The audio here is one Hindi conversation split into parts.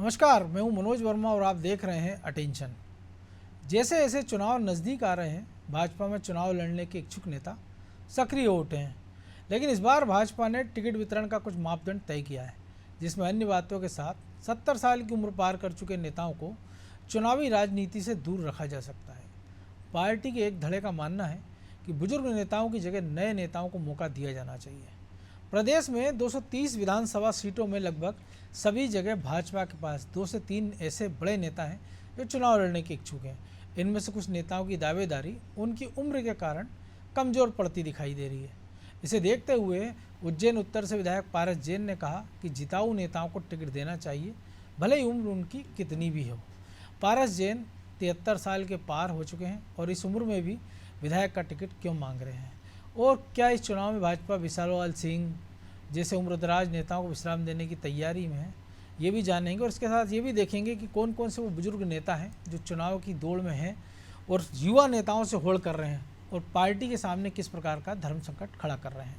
नमस्कार, मैं हूं मनोज वर्मा और आप देख रहे हैं अटेंशन। जैसे जैसे चुनाव नज़दीक आ रहे हैं, भाजपा में चुनाव लड़ने के इच्छुक नेता सक्रिय हो उठे हैं। लेकिन इस बार भाजपा ने टिकट वितरण का कुछ मापदंड तय किया है, जिसमें अन्य बातों के साथ 70 साल की उम्र पार कर चुके नेताओं को चुनावी राजनीति से दूर रखा जा सकता है। पार्टी के एक धड़े का मानना है कि बुजुर्ग नेताओं की जगह नए नेताओं को मौका दिया जाना चाहिए। प्रदेश में 230 विधानसभा सीटों में लगभग सभी जगह भाजपा के पास 2 से 3 ऐसे बड़े नेता हैं जो चुनाव लड़ने के इच्छुक हैं। इनमें से कुछ नेताओं की दावेदारी उनकी उम्र के कारण कमज़ोर पड़ती दिखाई दे रही है। इसे देखते हुए उज्जैन उत्तर से विधायक पारस जैन ने कहा कि जिताऊ नेताओं को टिकट देना चाहिए, भले ही उम्र उनकी कितनी भी हो। पारस जैन 73 साल के पार हो चुके हैं और इस उम्र में भी विधायक का टिकट क्यों मांग रहे हैं, और क्या इस चुनाव में भाजपा विशालवाल सिंह जैसे उम्रदराज नेताओं को विश्राम देने की तैयारी में है, ये भी जानेंगे। और इसके साथ ये भी देखेंगे कि कौन कौन से वो बुजुर्ग नेता हैं जो चुनाव की दौड़ में हैं और युवा नेताओं से होड़ कर रहे हैं और पार्टी के सामने किस प्रकार का धर्म संकट खड़ा कर रहे हैं,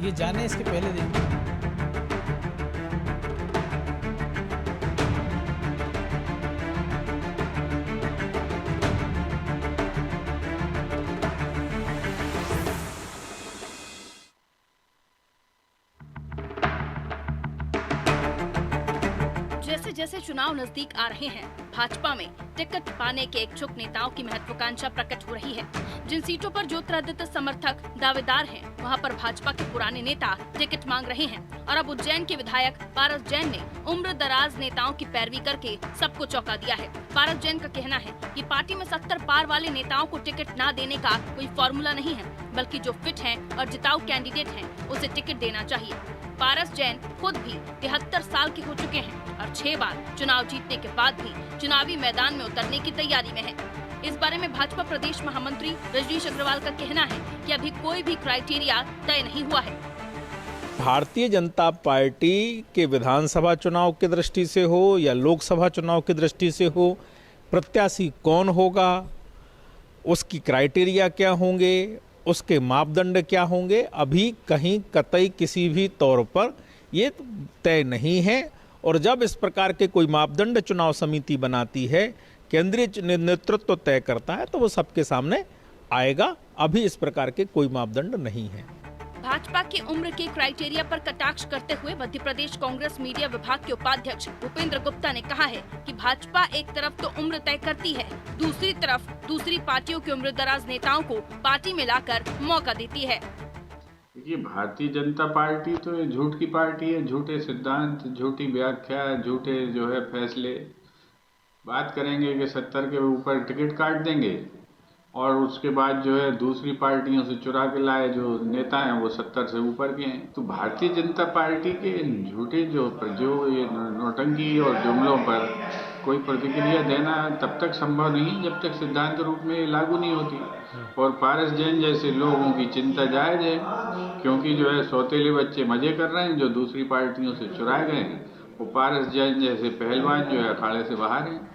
ये जाने इसके पहले देखिए। जैसे जैसे चुनाव नजदीक आ रहे हैं, भाजपा में टिकट पाने के इच्छुक नेताओं की महत्वाकांक्षा प्रकट हो रही है। जिन सीटों पर ज्योतिरादित्य समर्थक दावेदार हैं, वहां पर भाजपा के पुराने नेता टिकट मांग रहे हैं। और अब उज्जैन के विधायक पारस जैन ने उम्र दराज नेताओं की पैरवी करके सबको चौंका दिया है। पारस जैन का कहना है कि पार्टी में 70 पार वाले नेताओं को टिकट न देने का कोई फॉर्मूला नहीं है, बल्कि जो फिट हैं और जिताऊ कैंडिडेट हैं उसे टिकट देना चाहिए। पारस जैन खुद भी 73 साल के हो चुके हैं और 6 बार चुनाव जीतने के बाद भी चुनावी मैदान में उतरने की तैयारी में हैं। इस बारे में भाजपा प्रदेश महामंत्री रजनीश अग्रवाल का कहना है कि अभी कोई भी क्राइटेरिया तय नहीं हुआ है। भारतीय जनता पार्टी के विधानसभा चुनाव की दृष्टि से हो या लोकसभा चुनाव की दृष्टि से हो, प्रत्याशी कौन होगा, उसकी क्राइटेरिया क्या होंगे, उसके मापदंड क्या होंगे, अभी कहीं कतई किसी भी तौर पर ये तय नहीं है। और जब इस प्रकार के कोई मापदंड चुनाव समिति बनाती है, केंद्रीय नेतृत्व तय करता है, तो वो सबके सामने आएगा। अभी इस प्रकार के कोई मापदंड नहीं है। भाजपा की उम्र के क्राइटेरिया पर कटाक्ष करते हुए मध्य प्रदेश कांग्रेस मीडिया विभाग के उपाध्यक्ष भूपेंद्र गुप्ता ने कहा है कि भाजपा एक तरफ तो उम्र तय करती है, दूसरी तरफ दूसरी पार्टियों के उम्रदराज नेताओं को पार्टी में लाकर मौका देती है। देखिए, भारतीय जनता पार्टी तो ये झूठ की पार्टी है। झूठे सिद्धांत, झूठी व्याख्या, झूठे जो है फैसले। बात करेंगे कि 70 के ऊपर टिकट काट देंगे और उसके बाद जो है दूसरी पार्टियों से चुरा के लाए जो नेता हैं वो 70 से ऊपर के हैं। तो भारतीय जनता पार्टी के झूठे जो ये नौटंकी और जुमलों पर कोई प्रतिक्रिया देना तब तक संभव नहीं जब तक सिद्धांत रूप में लागू नहीं होती। और पारस जैन जैसे लोगों की चिंता जायज है, क्योंकि जो है सौतेले बच्चे मजे कर रहे हैं जो दूसरी पार्टियों से चुराए गए हैं। वो पारस जैन जैसे पहलवान जो है अखाड़े से बाहर हैं।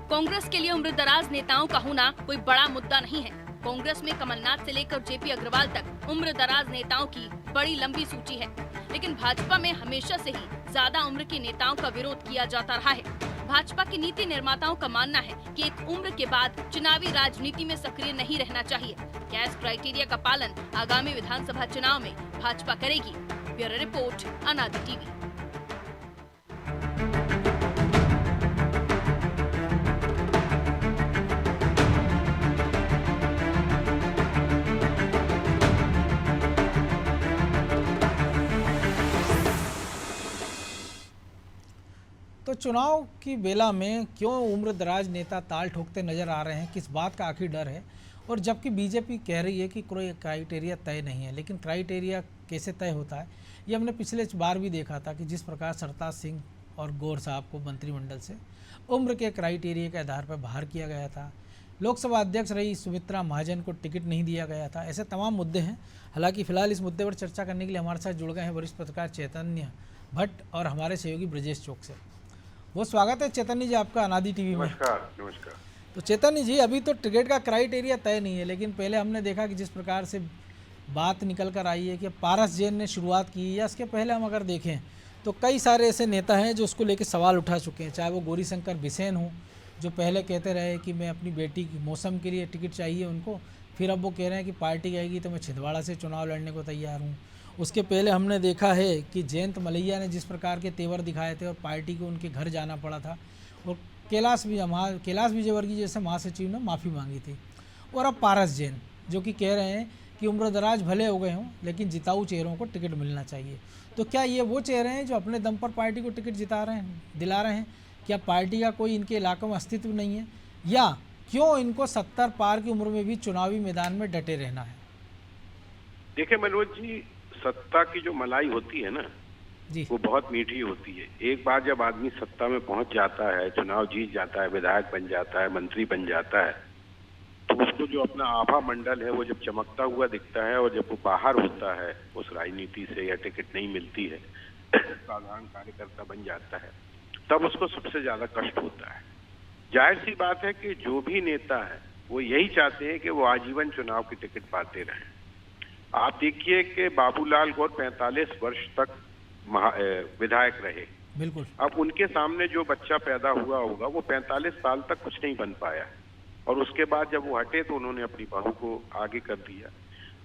कांग्रेस के लिए उम्रदराज नेताओं का होना कोई बड़ा मुद्दा नहीं है। कांग्रेस में कमलनाथ से लेकर जेपी अग्रवाल तक उम्रदराज नेताओं की बड़ी लंबी सूची है, लेकिन भाजपा में हमेशा से ही ज्यादा उम्र के नेताओं का विरोध किया जाता रहा है। भाजपा की नीति निर्माताओं का मानना है कि एक उम्र के बाद चुनावी राजनीति में सक्रिय नहीं रहना चाहिए। क्या इस क्राइटेरिया का पालन आगामी विधानसभा चुनाव में भाजपा करेगी? ब्यूरो रिपोर्ट, अनादि टीवी। तो चुनाव की बेला में क्यों उम्रदराज नेता ताल ठोकते नजर आ रहे हैं, किस बात का आखिर डर है? और जबकि बीजेपी कह रही है कि कोई क्राइटेरिया तय नहीं है, लेकिन क्राइटेरिया कैसे तय होता है ये हमने पिछले बार भी देखा था कि जिस प्रकार सरताज सिंह और गौर साहब को मंत्रिमंडल से उम्र के क्राइटेरिया के आधार पर बाहर किया गया था। लोकसभा अध्यक्ष रही सुमित्रा महाजन को टिकट नहीं दिया गया था। ऐसे तमाम मुद्दे हैं। हालांकि फिलहाल इस मुद्दे पर चर्चा करने के लिए हमारे साथ जुड़ गए हैं वरिष्ठ पत्रकार चैतन्य भट्ट और हमारे सहयोगी ब्रजेश चौक से। बहुत स्वागत है चैतन्य जी आपका अनादि टीवी में। नमस्कार। तो चैतन्य जी, अभी तो टिकट का क्राइटेरिया तय नहीं है, लेकिन पहले हमने देखा कि जिस प्रकार से बात निकल कर आई है कि पारस जैन ने शुरुआत की, या इसके पहले हम अगर देखें तो कई सारे ऐसे नेता हैं जो उसको लेके सवाल उठा चुके हैं, चाहे वो गौरीशंकर बिसेन हो, जो पहले कहते रहे कि मैं अपनी बेटी की मौसम के लिए टिकट चाहिए उनको, फिर अब वो कह रहे हैं कि पार्टी आएगी तो मैं छिंदवाड़ा से चुनाव लड़ने को तैयार हूँ। उसके पहले हमने देखा है कि जयंत मलैया ने जिस प्रकार के तेवर दिखाए थे और पार्टी को उनके घर जाना पड़ा था, और कैलाश विजयवर्गीय जैसे महासचिव ने माफ़ी मांगी थी। और अब पारस जैन जो कि कह रहे हैं कि उम्र दराज भले हो गए हों लेकिन जिताऊ चेहरों को टिकट मिलना चाहिए। तो क्या ये वो चेहरे हैं जो अपने दम पर पार्टी को टिकट दिला रहे हैं? क्या पार्टी का कोई इनके इलाकों में अस्तित्व नहीं है, या क्यों इनको 70 पार की उम्र में भी चुनावी मैदान में डटे रहना है? देखिए मनोज जी, सत्ता की जो मलाई होती है ना जी, वो बहुत मीठी होती है। एक बार जब आदमी सत्ता में पहुंच जाता है, चुनाव जीत जाता है, विधायक बन जाता है, मंत्री बन जाता है, तो उसको जो अपना आभा मंडल है वो जब चमकता हुआ दिखता है, और जब वो बाहर होता है उस राजनीति से या टिकट नहीं मिलती है, साधारण कार्यकर्ता बन जाता है, तब उसको सबसे ज्यादा कष्ट होता है। जाहिर सी बात है कि जो भी नेता है वो यही चाहते हैं कि वो आजीवन चुनाव की टिकट पाते रहें। आप देखिए कि बाबूलाल गौर 45 वर्ष तक विधायक रहे। बिल्कुल। अब उनके सामने जो बच्चा पैदा हुआ होगा वो 45 साल तक कुछ नहीं बन पाया, और उसके बाद जब वो हटे तो उन्होंने अपनी बहू को आगे कर दिया।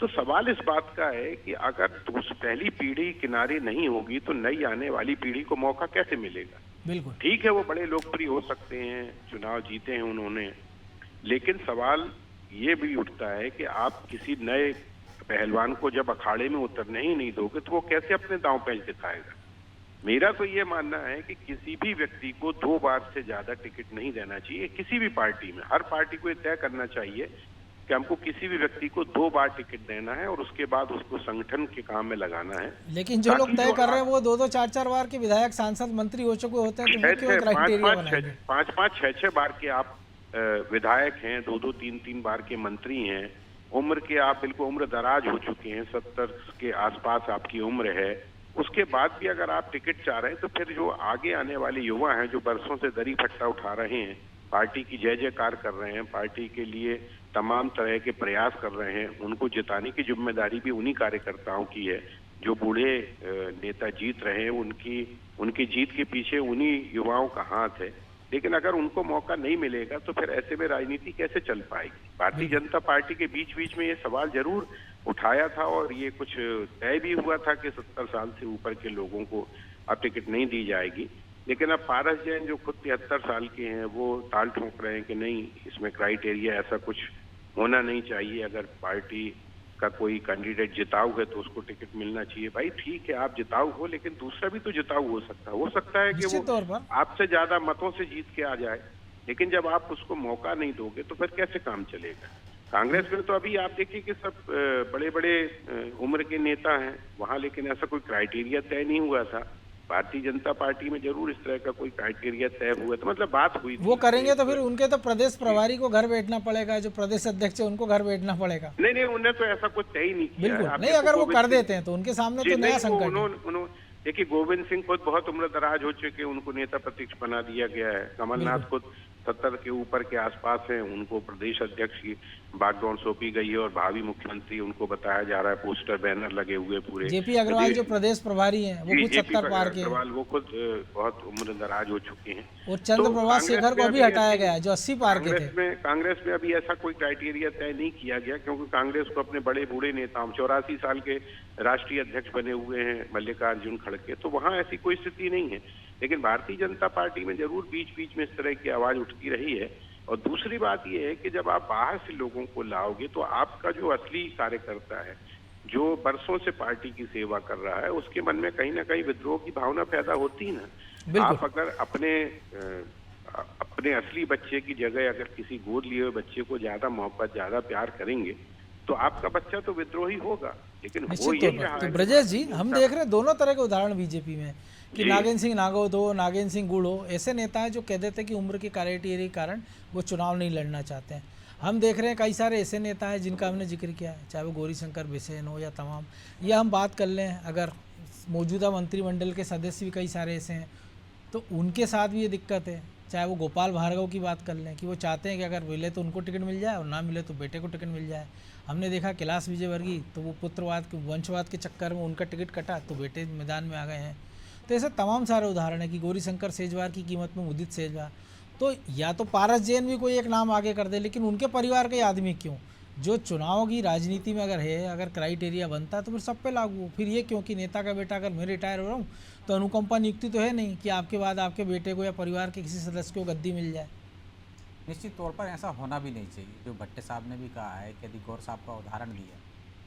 तो सवाल इस बात का है कि अगर पहली पीढ़ी किनारे नहीं होगी तो नई आने वाली पीढ़ी को मौका कैसे मिलेगा? बिल्कुल ठीक है, वो बड़े लोकप्रिय हो सकते हैं, चुनाव जीते हैं उन्होंने, लेकिन सवाल ये भी उठता है कि आप किसी नए पहलवान को जब अखाड़े में उतरने ही नहीं दोगे तो वो कैसे अपने दांव पेंच दिखाएगा? मेरा तो ये मानना है कि किसी भी व्यक्ति को 2 बार से ज्यादा टिकट नहीं देना चाहिए किसी भी पार्टी में। हर पार्टी को ये तय करना चाहिए कि हमको किसी भी व्यक्ति को 2 बार टिकट देना है और उसके बाद उसको संगठन के काम में लगाना है। लेकिन जो लोग तय कर रहे हैं वो 2-2, 4-4 बार के विधायक, सांसद, मंत्री हो चुके होते हैं, तो वो क्यों क्राइटेरिया बनाएंगे? 5-5, 6-6 बार के आप विधायक हैं, 2-2, 3-3 बार के मंत्री हैं, उम्र के आप बिल्कुल उम्र दराज हो चुके हैं, 70 के आसपास आपकी उम्र है, उसके बाद भी अगर आप टिकट चाह रहे हैं तो फिर जो आगे आने वाले युवा हैं जो बरसों से दरी फट्टा उठा रहे हैं, पार्टी की जय जयकार कर रहे हैं, पार्टी के लिए तमाम तरह के प्रयास कर रहे हैं, उनको जिताने की जिम्मेदारी भी उन्हीं कार्यकर्ताओं की है। जो बूढ़े नेता जीत रहे हैं उनकी जीत के पीछे उन्हीं युवाओं का हाथ है। लेकिन अगर उनको मौका नहीं मिलेगा तो फिर ऐसे में राजनीति कैसे चल पाएगी? भारतीय जनता पार्टी के बीच बीच में ये सवाल जरूर उठाया था और ये कुछ तय भी हुआ था कि 70 साल से ऊपर के लोगों को अब टिकट नहीं दी जाएगी। लेकिन अब पारस जैन जो खुद 73 साल के हैं वो ताल ठोक रहे हैं कि नहीं, इसमें क्राइटेरिया ऐसा कुछ होना नहीं चाहिए, अगर पार्टी का कोई कैंडिडेट जिताऊ है तो उसको टिकट मिलना चाहिए। भाई ठीक है, आप जिताऊ हो, लेकिन दूसरा भी तो जिताऊ हो सकता है कि वो आपसे ज्यादा मतों से जीत के आ जाए, लेकिन जब आप उसको मौका नहीं दोगे तो फिर कैसे काम चलेगा? कांग्रेस में तो अभी आप देखिए कि सब बड़े बड़े उम्र के नेता हैं वहां, लेकिन ऐसा कोई क्राइटेरिया तय नहीं हुआ था। भारतीय जनता पार्टी में जरूर इस तरह का कोई क्राइटेरिया तय हुआ, तो मतलब बात हुई वो करेंगे तो फिर उनके तो प्रदेश प्रभारी को घर बैठना पड़ेगा, जो प्रदेश अध्यक्ष है उनको घर बैठना पड़ेगा। नहीं, उन्होंने तो ऐसा कुछ तय ही नहीं किया। बिल्कुल नहीं, अगर वो कर देते हैं तो उनके सामने तो नया संकट। देखिए, गोविंद सिंह खुद बहुत उम्र दराज हो चुके, उनको नेता प्रतिपक्ष बना दिया गया है। कमलनाथ खुद 70 के ऊपर के आसपास हैं, उनको प्रदेश अध्यक्ष की बागडोर सौंपी गई है और भावी मुख्यमंत्री उनको बताया जा रहा है, पोस्टर बैनर लगे हुए पूरे। जेपी अग्रवाल जो प्रदेश प्रभारी हैं वो खुद 70 पार के हैं, वो खुद बहुत उम्र दराज हो चुके हैं। और चंद्र प्रभात शेखर को भी हटाया गया जो 80 पार के थे। कांग्रेस में अभी ऐसा कोई क्राइटेरिया तय नहीं किया गया, क्योंकि कांग्रेस को अपने बड़े बूढ़े नेताओं, 84 साल के राष्ट्रीय अध्यक्ष बने हुए हैं मल्लिकार्जुन खड़गे, तो वहां ऐसी कोई स्थिति नहीं है। लेकिन भारतीय जनता पार्टी में जरूर बीच बीच में इस तरह की आवाज उठती रही है। और दूसरी बात यह है कि जब आप बाहर से लोगों को लाओगे तो आपका जो असली कार्यकर्ता है, जो बरसों से पार्टी की सेवा कर रहा है, उसके मन में कहीं ना कहीं विद्रोह की भावना पैदा होती है ना। आप अगर अपने असली बच्चे की जगह अगर किसी गोद लिए हुए बच्चे को ज्यादा मोहब्बत, ज्यादा प्यार करेंगे तो आपका बच्चा तो विद्रोही होगा। लेकिन वो यही रहा है। तो ब्रजेश जी, हम देख रहे हैं दोनों तरह के उदाहरण बीजेपी में कि नागेंद्र सिंह नागौद हो, नागेंद्र सिंह गुड़ हो, ऐसे नेता हैं जो कह देते हैं कि उम्र के क्राइटेरिया के कारण वो चुनाव नहीं लड़ना चाहते हैं। हम देख रहे हैं कई सारे ऐसे नेता हैं जिनका हमने जिक्र किया है, चाहे वो गौरीशंकर बिसेन हो या तमाम, या हम बात कर लें अगर मौजूदा मंत्रिमंडल के सदस्य भी कई सारे ऐसे हैं तो उनके साथ भी ये दिक्कत है। चाहे वो गोपाल भार्गव की बात कर लें कि वो चाहते हैं कि अगर मिले तो उनको टिकट मिल जाए और ना मिले तो बेटे को टिकट मिल जाए। हमने देखा कैलाश विजयवर्गीय, तो वो पुत्रवाद के, वंशवाद के चक्कर में उनका टिकट कटा तो बेटे मैदान में आ गए हैं। तो ऐसे तमाम सारे उदाहरण है कि गौरीशंकर सेजवार की कीमत में उदित सेजवार, तो या तो पारस जैन भी कोई एक नाम आगे कर दे, लेकिन उनके परिवार के आदमी क्यों? जो चुनाव की राजनीति में अगर है, अगर क्राइटेरिया बनता है तो फिर सब पे लागू हो। फिर ये क्यों कि नेता का बेटा अगर मैं रिटायर हो रहा हूँ तो अनुकंपा नियुक्ति तो है नहीं कि आपके बाद आपके बेटे को या परिवार के किसी सदस्य को गद्दी मिल जाए। निश्चित तौर पर ऐसा होना भी नहीं चाहिए। जो भट्टे साहब ने भी कहा है कि यदि गौर साहब का उदाहरण दिया,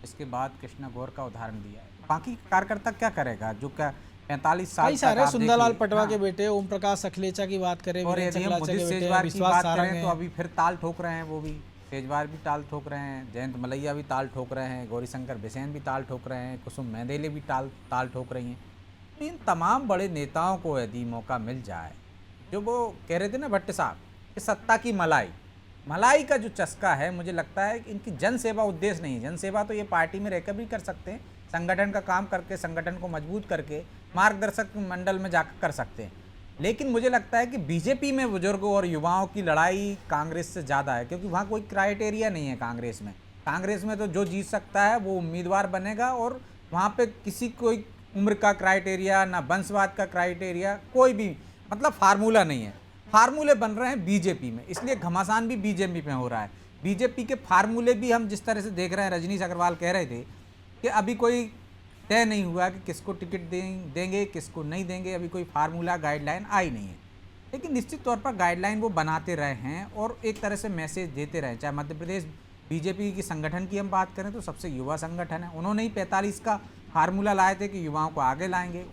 इसके बाद कृष्णा गौर का उदाहरण दिया है, बाकी कार्यकर्ता क्या करेगा? जो क्या 45 साल कई सारे आप सुंदरलाल देखिए, पटवा हाँ, के बेटे, ओम प्रकाश सखलेचा की बात करें, और वीरेंद्र यदि हम चकलाचा उदित के बेटे, सेजवार की विश्वास बात सारंग करें तो हैं। अभी फिर ताल ठोक रहे हैं। वो भी सेजवार भी ताल ठोक रहे हैं, जयंत मलैया भी ताल ठोक रहे हैं, गौरीशंकर बिसेन भी ताल ठोक रहे हैं, कुसुम मेंदेले भी ताल ठोक रही हैं। तो इन तमाम बड़े नेताओं को यदि मौका मिल जाए, जो वो कह रहे थे ना भट्टे साहब कि सत्ता की मलाई का जो चस्का है, मुझे लगता है कि इनकी जनसेवा उद्देश्य नहीं है। जनसेवा तो ये पार्टी में रहकर भी कर सकते हैं, संगठन का काम करके, संगठन को मजबूत करके, मार्गदर्शक मंडल में जाकर कर सकते हैं। लेकिन मुझे लगता है कि बीजेपी में बुजुर्गों और युवाओं की लड़ाई कांग्रेस से ज़्यादा है, क्योंकि वहाँ कोई क्राइटेरिया नहीं है। कांग्रेस में तो जो जीत सकता है वो उम्मीदवार बनेगा, और वहाँ पे किसी कोई उम्र का क्राइटेरिया, ना वंशवाद का क्राइटेरिया, कोई भी मतलब फार्मूला नहीं है। फार्मूले बन रहे हैं बीजेपी में, इसलिए घमासान भी बीजेपी में हो रहा है। बीजेपी के फार्मूले भी हम जिस तरह से देख रहे हैं, रजनीश अग्रवाल कह रहे थे कि अभी कोई तय नहीं हुआ कि किसको टिकट देंगे, किसको नहीं देंगे, अभी कोई फार्मूला गाइडलाइन आई नहीं है। लेकिन निश्चित तौर पर गाइडलाइन वो बनाते रहे हैं और एक तरह से मैसेज देते रहे। चाहे मध्य प्रदेश बीजेपी की संगठन की हम बात करें तो सबसे युवा संगठन है, उन्होंने ही 45 का फार्मूला लाए थे कि युवाओं को आगे लाएंगे।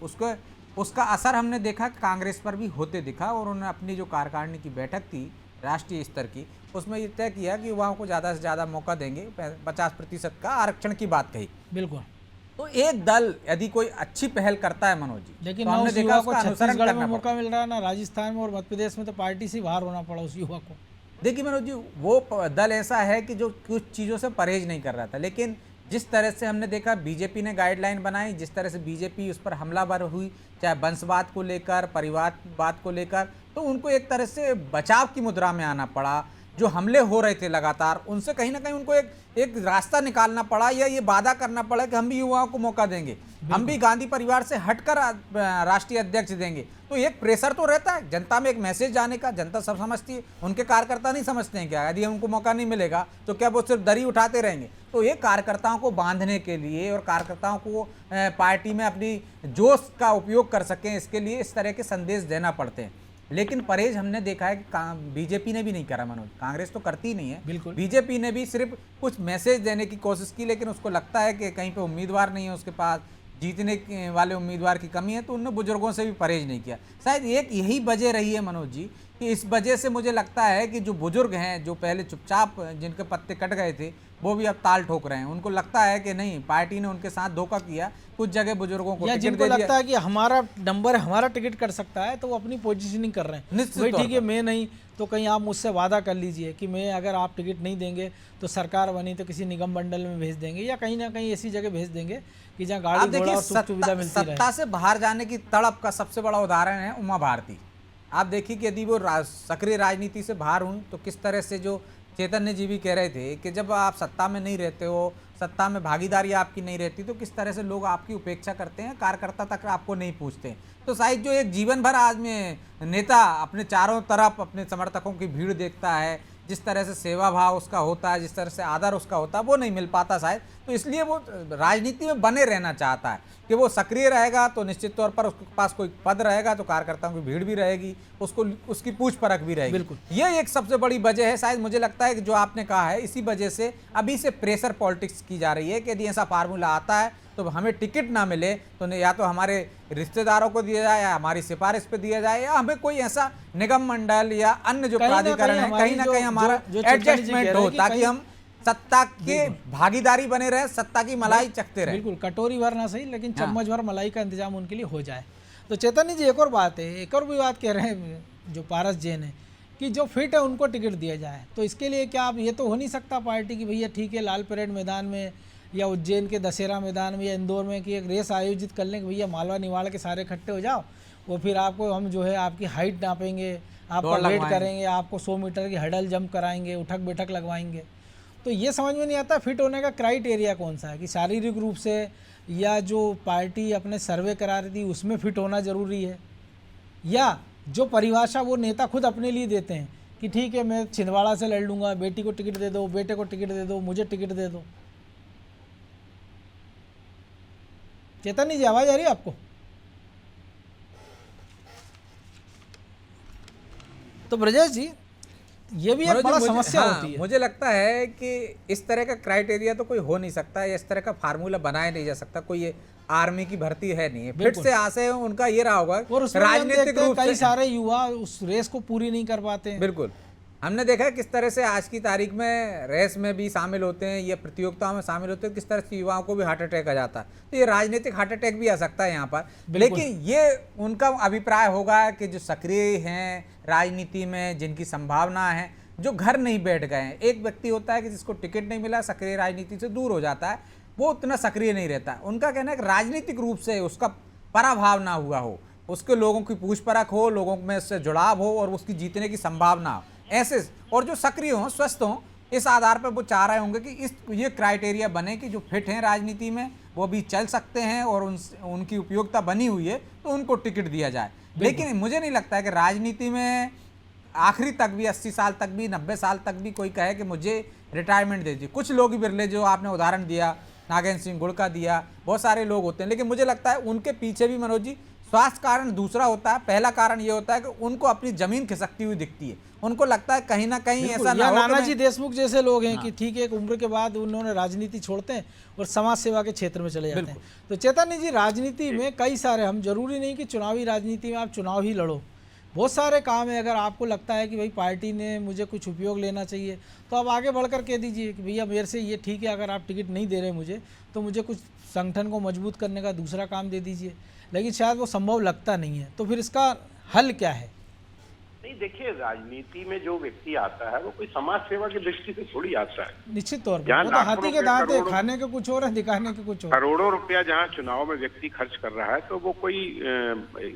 उसका असर हमने देखा कांग्रेस पर भी होते दिखा, और उन्होंने अपनी जो कार्यकारिणी की बैठक थी राष्ट्रीय स्तर की, उसमें ये तय किया कि युवाओं को ज़्यादा से ज़्यादा मौका देंगे, 50% का आरक्षण की बात कही। बिल्कुल। तो एक दल यदि कोई अच्छी पहल करता है मनोज जी, लेकिन तो ना हमने उस देखा युवा को उसका अनुसरण छत्तीसगढ़ में करना मौका पड़ा। मिल रहा है, ना राजस्थान में, और मध्य प्रदेश में तो पार्टी से बाहर होना पड़ा उस युवा को। देखिए मनोज जी, वो दल ऐसा है कि जो कुछ चीज़ों से परहेज नहीं कर रहा था, लेकिन जिस तरह से हमने देखा बीजेपी ने गाइडलाइन बनाई, जिस तरह से बीजेपी उस पर हमलावर हुई, चाहे वंशवाद को लेकर, परिवारवाद को लेकर, तो उनको एक तरह से बचाव की मुद्रा में आना पड़ा। जो हमले हो रहे थे लगातार, उनसे कहीं ना कहीं उनको एक रास्ता निकालना पड़ा, या ये वादा करना पड़ा कि हम भी युवाओं को मौका देंगे, हम भी गांधी परिवार से हटकर राष्ट्रीय अध्यक्ष देंगे। तो एक प्रेशर तो रहता है जनता में, एक मैसेज जाने का। जनता सब समझती है, उनके कार्यकर्ता नहीं समझते हैं क्या? यदि उनको मौका नहीं मिलेगा तो क्या वो सिर्फ दरी उठाते रहेंगे? तो ये कार्यकर्ताओं को बांधने के लिए और कार्यकर्ताओं को पार्टी में अपनी जोश का उपयोग कर सकें, इसके लिए इस तरह के संदेश देना पड़ते हैं। लेकिन परहेज हमने देखा है कि बीजेपी ने भी नहीं करा मनोज, कांग्रेस तो करती नहीं है, बिल्कुल। बीजेपी ने भी सिर्फ कुछ मैसेज देने की कोशिश की, लेकिन उसको लगता है कि कहीं पे उम्मीदवार नहीं है उसके पास, जीतने वाले उम्मीदवार की कमी है, तो उन्होंने बुजुर्गों से भी परहेज नहीं किया। शायद एक यही वजह रही है मनोज जी कि इस वजह से मुझे लगता है कि जो बुजुर्ग हैं, जो पहले चुपचाप जिनके पत्ते कट गए थे, वो भी अब ताल ठोक रहे हैं। उनको लगता है कि नहीं, पार्टी ने उनके साथ धोखा किया, कुछ जगह बुजुर्गों को या टिकट जिनको दे दिया। लगता है कि हमारा नंबर, हमारा टिकट कट सकता है, तो वो अपनी पोजीशनिंग कर रहे हैं। निश्चित भाई तौर ठीक है, पर। मैं नहीं तो कहीं आप मुझसे वादा कर लीजिए कि मैं, अगर आप टिकट नहीं देंगे तो सरकार बनी तो किसी निगम मंडल में भेज देंगे, या कहीं ना कहीं ऐसी जगह भेज देंगे कि जहाँ आप गाड़ी घोड़ा देखिए, और सुख सुविधा मिलती रहे। सत्ता से बाहर जाने की तड़प का सबसे बड़ा उदाहरण है उमा भारती। आप देखिए कि यदि वो सक्रिय राजनीति से बाहर हुई तो किस तरह से, जो चैतन्य जी भी कह रहे थे कि जब आप सत्ता में नहीं रहते हो, सत्ता में भागीदारी आपकी नहीं रहती, तो किस तरह से लोग आपकी उपेक्षा करते हैं, कार्यकर्ता तक आपको नहीं पूछते। तो शायद जो एक जीवन भर आज में नेता अपने चारों तरफ अपने समर्थकों की भीड़ देखता है, जिस तरह से सेवा भाव उसका होता है, जिस तरह से आदर उसका होता है, वो नहीं मिल पाता शायद। तो इसलिए वो राजनीति में बने रहना चाहता है कि वो सक्रिय रहेगा तो निश्चित तौर पर उसके पास कोई पद रहेगा, तो कार्यकर्ताओं की भीड़ भी रहेगी, उसको उसकी पूछ परख भी रहेगी। बिल्कुल। ये एक सबसे बड़ी वजह है शायद, मुझे लगता है कि जो आपने कहा है, इसी वजह से अभी से प्रेशर पॉलिटिक्स की जा रही है कि यदि ऐसा फार्मूला आता है तो हमें टिकट ना मिले तो या तो हमारे रिश्तेदारों को दिया जाए, या हमारी सिफारिश पे दिया जाए, या हमें कोई ऐसा निगम मंडल या अन्य जो प्राधिकरण है, कहीं ना कहीं हमारा एडजस्टमेंट हो, ताकि हम सत्ता के भागीदारी बने रहे, सत्ता की मलाई चखते रहे। बिल्कुल, कटोरी भर ना सही, लेकिन चम्मच भर मलाई का इंतजाम उनके लिए हो जाए। तो चैतन्य जी, एक और बात है, एक और भी बात कह रहे हैं जो पारस जैन है कि जो फिट है उनको टिकट दिया जाए। तो इसके लिए क्या, अब ये तो हो नहीं सकता पार्टी की भैया ठीक है, लाल परेड मैदान में या उज्जैन के दशहरा मैदान में या इंदौर में कि एक रेस आयोजित कर लें कि भैया मालवा निवाड़ के सारे इकट्ठे हो जाओ, वो फिर आपको हम जो है आपकी हाइट नापेंगे, आपका वेट करेंगे, आपको 100 मीटर की हडल जंप कराएंगे, उठक बैठक लगवाएंगे। तो ये समझ में नहीं आता फिट होने का क्राइटेरिया कौन सा है, कि शारीरिक रूप से या जो पार्टी अपने सर्वे करा रही थी उसमें फिट होना ज़रूरी है, या जो परिभाषा वो नेता खुद अपने लिए देते हैं कि ठीक है मैं छिंदवाड़ा से लड़ लूँगा, बेटी को टिकट दे दो, बेटे को टिकट दे दो, मुझे टिकट दे दो। चेतन जी आवाज़ आ रही है आपको? तो ब्रजेश जी ये भी एक बड़ा समस्या होती है। मुझे लगता है कि इस तरह का क्राइटेरिया तो कोई हो नहीं सकता, या इस तरह का फार्मूला बनाया नहीं जा सकता। कोई ये आर्मी की भर्ती है नहीं है, फिट से आशय उनका ये रहा होगा। और उसमें राजनीतिक रूप से कई सारे युवा उस रेस को पूरी नहीं कर पाते हैं। बिल्कुल, हमने देखा है किस तरह से आज की तारीख में रेस में भी शामिल होते हैं या प्रतियोगिताओं में शामिल होते हैं, किस तरह से युवाओं को भी हार्ट अटैक आ जाता है। तो ये राजनीतिक हार्ट अटैक भी आ सकता है यहाँ पर। लेकिन ये उनका अभिप्राय होगा कि जो सक्रिय हैं राजनीति में, जिनकी संभावना है, जो घर नहीं बैठ गए हैं। एक व्यक्ति होता है कि जिसको टिकट नहीं मिला, सक्रिय राजनीति से दूर हो जाता है, वो उतना सक्रिय नहीं रहता। उनका कहना है कि राजनीतिक रूप से उसका पराभाव ना हुआ हो, उसके लोगों की पूछ परख हो, लोगों में उससे जुड़ाव हो और उसकी जीतने की संभावना हो, ऐसे। और जो सक्रिय हों, स्वस्थ हों, इस आधार पर वो चाह रहे होंगे कि ये क्राइटेरिया बने कि जो फिट हैं राजनीति में वो भी चल सकते हैं और उनकी उपयोगिता बनी हुई है तो उनको टिकट दिया जाए। लेकिन मुझे नहीं लगता है कि राजनीति में आखिरी तक भी 80 साल तक भी 90 साल तक भी कोई कहे कि मुझे रिटायरमेंट दे दी। कुछ लोग ही बिरले, जो आपने उदाहरण दिया नागेंद्र सिंह गुड़ का दिया, बहुत सारे लोग होते हैं। लेकिन मुझे लगता है उनके पीछे भी मनोज जी स्वास्थ्य कारण दूसरा होता है। पहला कारण ये होता है कि उनको अपनी जमीन खिसकती हुई दिखती है, उनको लगता है कहीं ना कहीं ऐसा ना हो। नानाजी देशमुख जैसे लोग हैं कि ठीक है एक उम्र के बाद उन्होंने राजनीति छोड़ते हैं और समाज सेवा के क्षेत्र में चले जाते हैं। तो चेतन जी राजनीति में कई सारे, हम जरूरी नहीं कि चुनावी राजनीति में आप चुनाव ही लड़ो, बहुत सारे काम है। अगर आपको लगता है कि भाई पार्टी ने मुझे कुछ उपयोग लेना चाहिए तो आप आगे बढ़कर कह दीजिए कि भैया मेरे से ये ठीक है, अगर आप टिकट नहीं दे रहे मुझे तो मुझे कुछ संगठन को मजबूत करने का दूसरा काम दे दीजिए। लेकिन शायद वो संभव लगता नहीं है, तो फिर इसका हल क्या है? नहीं, देखिए राजनीति में जो व्यक्ति आता है वो कोई समाज सेवा की दृष्टि से थोड़ी आता है। निश्चित तौर पर वो तो हाथी के दांत है, खाने के कुछ और है, दिखाने के कुछ और। करोड़ों रुपया जहाँ चुनाव में व्यक्ति खर्च कर रहा है तो वो कोई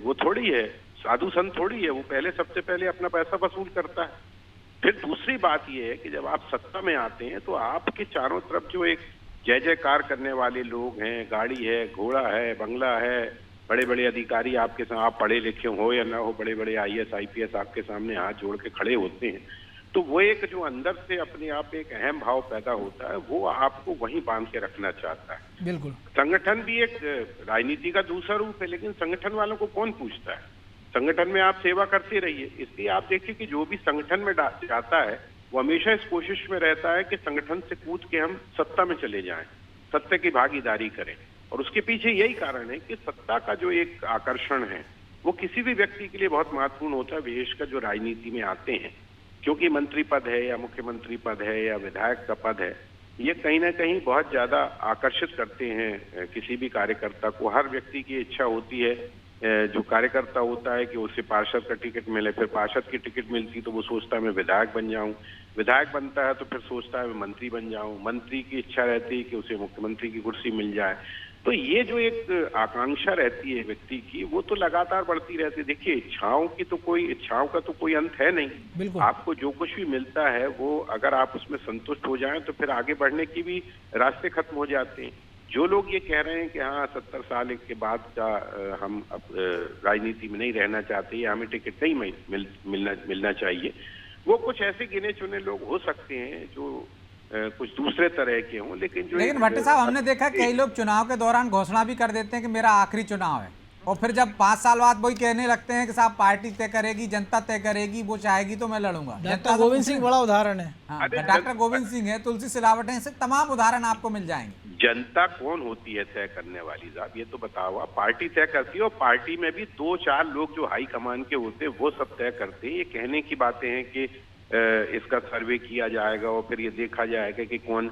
वो थोड़ी है, साधु संत थोड़ी है। वो पहले सबसे पहले अपना पैसा वसूल करता है। फिर दूसरी बात ये है कि जब आप सत्ता में आते हैं तो आपके चारों तरफ जो एक जय जयकार करने वाले लोग हैं, गाड़ी है, घोड़ा है, बंगला है, बड़े बड़े अधिकारी आपके सामने, आप पढ़े लिखे हो या ना हो, बड़े बड़े IAS IPS आपके सामने हाथ जोड़ के खड़े होते हैं, तो वो एक जो अंदर से अपने आप एक अहम भाव पैदा होता है, वो आपको वहीं बांध के रखना चाहता है। बिल्कुल। संगठन भी एक राजनीति का दूसरा रूप है, लेकिन संगठन वालों को कौन पूछता है? संगठन में आप सेवा करते रहिए। इसलिए आप देखिए कि जो भी संगठन में जाता है वो हमेशा इस कोशिश में रहता है कि संगठन से कूद के हम सत्ता में चले जाएं, सत्ता की भागीदारी करें। और उसके पीछे यही कारण है कि सत्ता का जो एक आकर्षण है वो किसी भी व्यक्ति के लिए बहुत महत्वपूर्ण होता है, विशेषकर जो राजनीति में आते हैं। क्योंकि मंत्री पद है या मुख्यमंत्री पद है या विधायक का पद है, ये कहीं ना कहीं बहुत ज्यादा आकर्षित करते हैं किसी भी कार्यकर्ता को। हर व्यक्ति की इच्छा होती है, जो कार्यकर्ता होता है, कि उसे पार्षद का टिकट मिले। फिर पार्षद की टिकट मिलती तो वो सोचता है मैं विधायक बन जाऊं, विधायक बनता है तो फिर सोचता है मैं मंत्री बन जाऊं, मंत्री की इच्छा रहती है कि उसे मुख्यमंत्री की कुर्सी मिल जाए। तो ये जो एक आकांक्षा रहती है व्यक्ति की, वो तो लगातार बढ़ती रहती है। देखिए इच्छाओं का तो कोई अंत है नहीं। आपको जो कुछ भी मिलता है वो अगर आप उसमें संतुष्ट हो जाएं तो फिर आगे बढ़ने की भी रास्ते खत्म हो जाते हैं। जो लोग ये कह रहे हैं कि हाँ 70 साल के बाद का हम अब राजनीति में नहीं रहना चाहते या हमें टिकट नहीं मिलना चाहिए, वो कुछ ऐसे गिने चुने लोग हो सकते हैं जो कुछ दूसरे तरह के हों। लेकिन भट्ट साहब, हमने देखा कई लोग चुनाव के दौरान घोषणा भी कर देते हैं कि मेरा आखिरी चुनाव है, और फिर जब 5 साल बाद वही कहने लगते हैं कि साहब पार्टी तय करेगी, जनता तय करेगी, वो चाहेगी तो मैं लड़ूंगा। डॉक्टर गोविंद सिंह बड़ा उदाहरण है। हाँ, डॉक्टर गोविंद सिंह है, तुलसी सिलावट है, ऐसे तमाम उदाहरण आपको मिल जाएंगे। जनता कौन होती है तय करने वाली साहब, ये तो बताओ आप। पार्टी तय करती है, और पार्टी में भी 2-4 लोग जो हाई कमान के होते हैं वो सब तय करते हैं। ये कहने की बातें हैं कि इसका सर्वे किया जाएगा और फिर ये देखा जाएगा कि कौन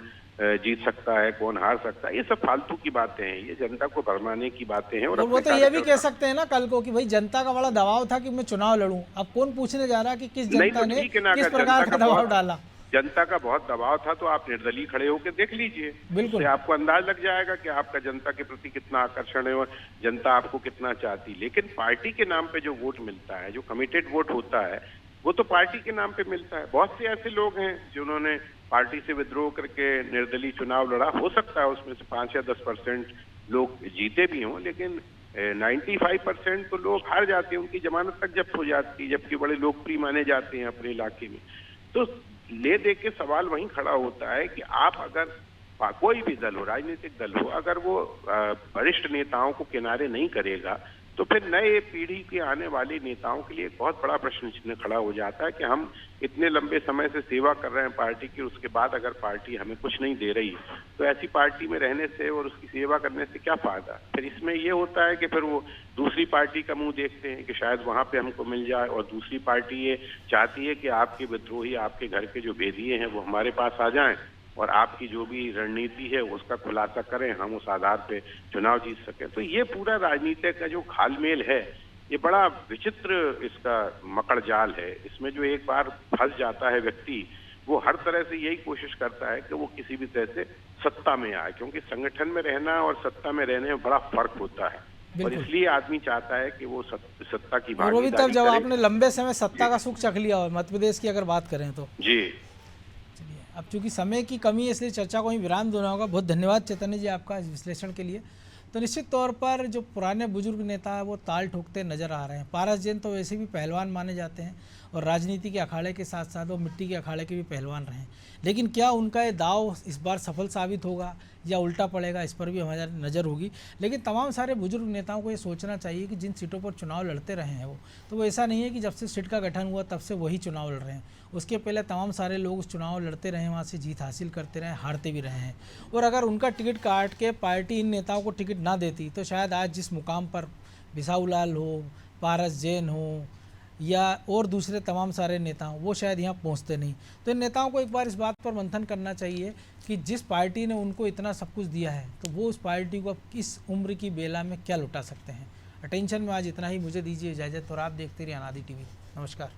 जीत सकता है, कौन हार सकता है, ये सब फालतू की बातें हैं, ये जनता को भरमाने की बातें हैं। और वो तो ये भी कह सकते हैं ना कल को कि भाई जनता का बड़ा दबाव था कि मैं चुनाव लड़ूं। अब कौन पूछने जा रहा कि किस जनता ने किस प्रकार का दबाव डाला? जनता का बहुत दबाव था तो आप निर्दलीय खड़े होकर देख लीजिए, बिल्कुल आपको अंदाज लग जाएगा कि आपका जनता के प्रति कितना आकर्षण है और जनता आपको कितना चाहती। लेकिन पार्टी के नाम पे जो वोट मिलता है, जो कमिटेड वोट होता है, वो तो पार्टी के नाम पे मिलता है। बहुत से ऐसे लोग हैं जिन्होंने पार्टी से विद्रोह करके निर्दलीय चुनाव लड़ा, हो सकता है उसमें से 5 या 10% लोग जीते भी हों, लेकिन 95% तो लोग हार जाते हैं, उनकी जमानत तक जब्त हो जाती है, जबकि बड़े लोकप्रिय माने जाते हैं अपने इलाके में। तो ले दे के सवाल वहीं खड़ा होता है कि आप अगर कोई भी दल हो, राजनीतिक दल हो, अगर वो वरिष्ठ नेताओं को किनारे नहीं करेगा तो फिर नए पीढ़ी के आने वाले नेताओं के लिए एक बहुत बड़ा प्रश्न चिन्ह खड़ा हो जाता है कि हम इतने लंबे समय से सेवा कर रहे हैं पार्टी की, उसके बाद अगर पार्टी हमें कुछ नहीं दे रही तो ऐसी पार्टी में रहने से और उसकी सेवा करने से क्या फायदा। फिर इसमें ये होता है कि फिर वो दूसरी पार्टी का मुंह देखते हैं कि शायद वहां पे हमको मिल जाए, और दूसरी पार्टी ये चाहती है कि आपके विद्रोही, आपके घर के जो भेदिए हैं वो हमारे पास आ जाएं और आपकी जो भी रणनीति है उसका खुलासा करें, हम उस आधार पे चुनाव जीत सकें। तो ये पूरा राजनीति का जो घालमेल है, ये बड़ा विचित्र इसका मकड़ जाल है। इसमें जो एक बार फंस जाता है व्यक्ति, वो हर तरह से यही कोशिश करता है कि वो किसी भी तरह से सत्ता में आए, क्योंकि संगठन में रहना और सत्ता में रहने में बड़ा फर्क होता है। और इसलिए आदमी चाहता है कि वो सत्ता की और वो भी तब जब आपने लंबे समय सत्ता का सुख चख लिया हो। मध्य प्रदेश की अगर बात करें तो जी। अब चूंकि समय की कमी है इसलिए चर्चा को ही विराम देना होगा। बहुत धन्यवाद चैतन्य जी आपका इस विश्लेषण के लिए। तो निश्चित तौर पर जो पुराने बुजुर्ग नेता है वो ताल ठोकते नजर आ रहे हैं। पारस जैन तो वैसे भी पहलवान माने जाते हैं और राजनीति के अखाड़े के साथ साथ वो मिट्टी के अखाड़े के भी पहलवान रहे हैं, लेकिन क्या उनका ये दाव इस बार सफल साबित होगा या उल्टा पड़ेगा, इस पर भी हमारी नज़र होगी। लेकिन तमाम सारे बुजुर्ग नेताओं को ये सोचना चाहिए कि जिन सीटों पर चुनाव लड़ते रहे हैं वो ऐसा नहीं है कि जब से सीट का गठन हुआ तब से वही चुनाव लड़ रहे हैं। उसके पहले तमाम सारे लोग उस चुनाव लड़ते रहे, वहाँ से जीत हासिल करते रहे, हारते भी रहे हैं। और अगर उनका टिकट काट के पार्टी इन नेताओं को टिकट ना देती तो शायद आज जिस मुकाम पर बिसाऊलाल हो, पारस जैन हो या और दूसरे तमाम सारे नेता वो शायद यहाँ पहुँचते नहीं। तो इन नेताओं को एक बार इस बात पर मंथन करना चाहिए कि जिस पार्टी ने उनको इतना सब कुछ दिया है तो वो उस पार्टी को अब किस उम्र की बेला में क्या लुटा सकते हैं। अटेंशन में आज इतना ही, मुझे दीजिए इजाज़त और आप देखते रहिए अनादि टीवी। नमस्कार।